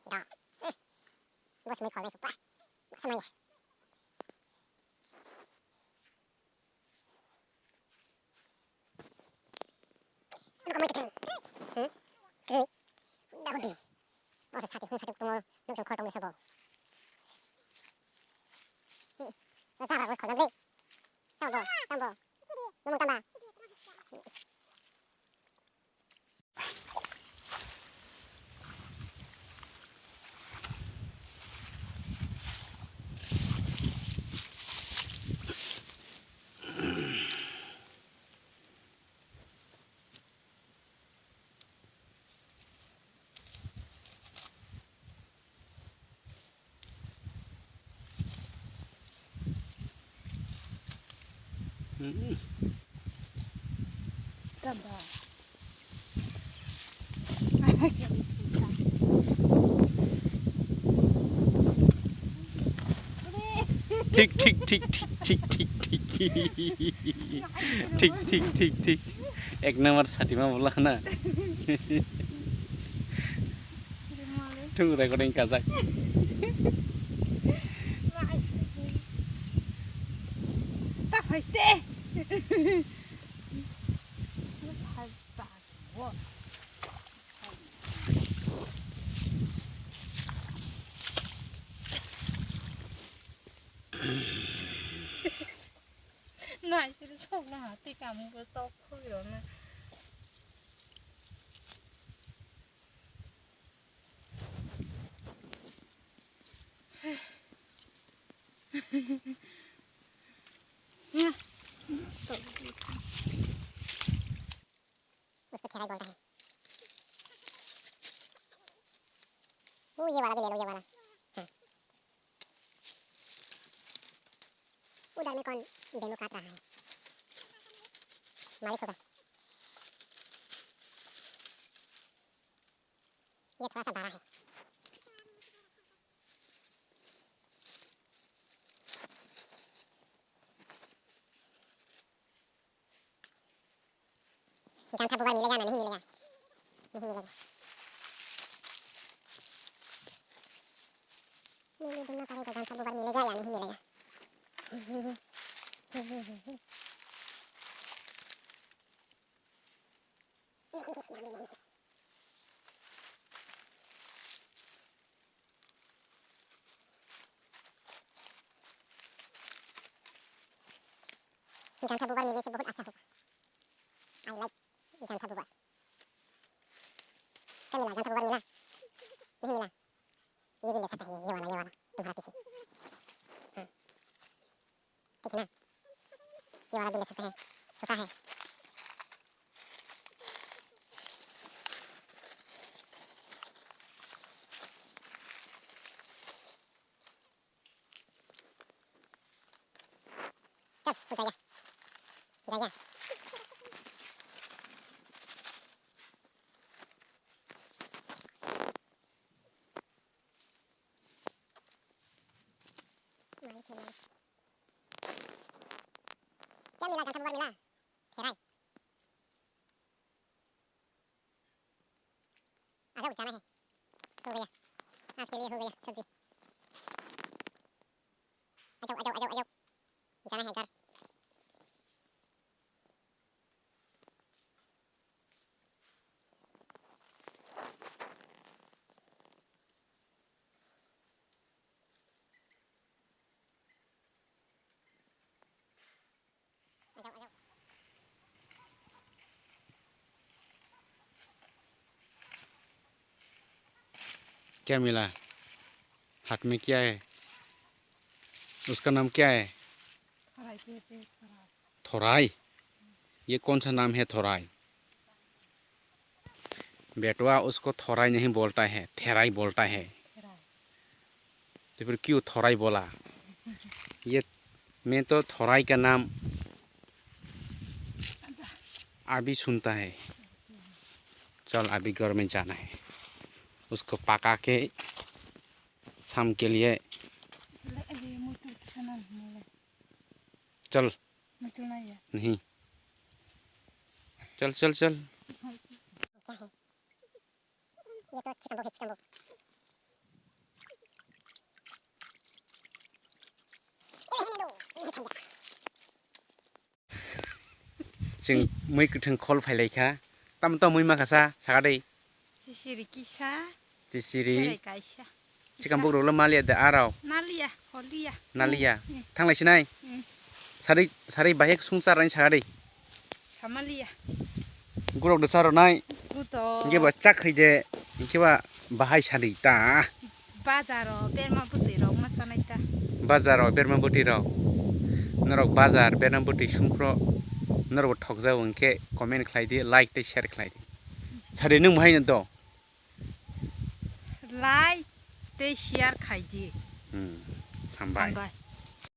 Da. Bos muy kolay pa. Samaya. Ano ka mo ito? Kiri. Dako di. Oro sati kumo nung kong kortong sa bo. Nasara bos ko na. Tambo. Lumang tamba. Tamba. ठीक ठीक ठीक ठीक ठीक ठीक ठीक ठीक ठीक ठीक ठीक एक नंबर साथी में बोला ना तुम रिकॉर्डिंग कर सक Này chứ không là hả thì cả một cái to khơi đó nè. Nha. उसको ठेरा बोलता है वो ये वाला भी ले लो ये वाला हाँ उधर में कौन डेमो काट रहा है मालिक होगा ये थोड़ा सा बड़ा है गांठा बुबार मिलेगा ना नहीं मिलेगा नहीं मिलेगा नहीं ढूंढना पड़ेगा गांठा बुबार मिलेगा या नहीं मिलेगा गांठा बुबार मिलने से बहुत अच्छा होगा आई लाइक गांठा बुबार क्या मिला गांठा बुबार मिला नहीं मिला ये भी ले सकता है ये वाला तुम्हारा पीछे हाँ ठीक है ना ये वाला भी ले सकते हैं सूखा है चल जाएगा क्या मिला गांठा बुबार मिला ठेरा आधा जाना है हो गया आज के लिए हो गया सब्जी आ जाओ जाना है घर आ जाओ क्या मिला हाथ में क्या है उसका नाम क्या है थोराई ये कौन सा नाम है थोराई बेटवा उसको थोराई नहीं बोलता है थेराई बोलता है तो फिर क्यों थोराई बोला ये मैं तो थोराई का नाम अभी सुनता है चल अभी घर में जाना है उसको पका के शाम के लिए चल नहीं चल चल चल क्या है ये तो चिकन बोल जों मै गोथों कल फायलायखा ताम मै माखासा सागादै Sisiri kisah. tisiri Berai kaisa. cikam bogrol malia da arau Nalia, holia. nalia थांलायसिनाय सारै बाहेक संसारानि सागादै Samalia. गुराव द सारनाय Buto. इंकेबा चाखैदे इंकेबा बाहाय सादै ता Bazaro, berma putiro, masanaita. बाजाराव बेरमा बोटिराव नरक बाजार बेरमा बोटि सुंख्र नरक ठगजाव इंके कमेन्ट खालायदि लाइक दे शेयर खालायदि सादै नों महायनो the Lai, te share kaidi. हामबाय Bye.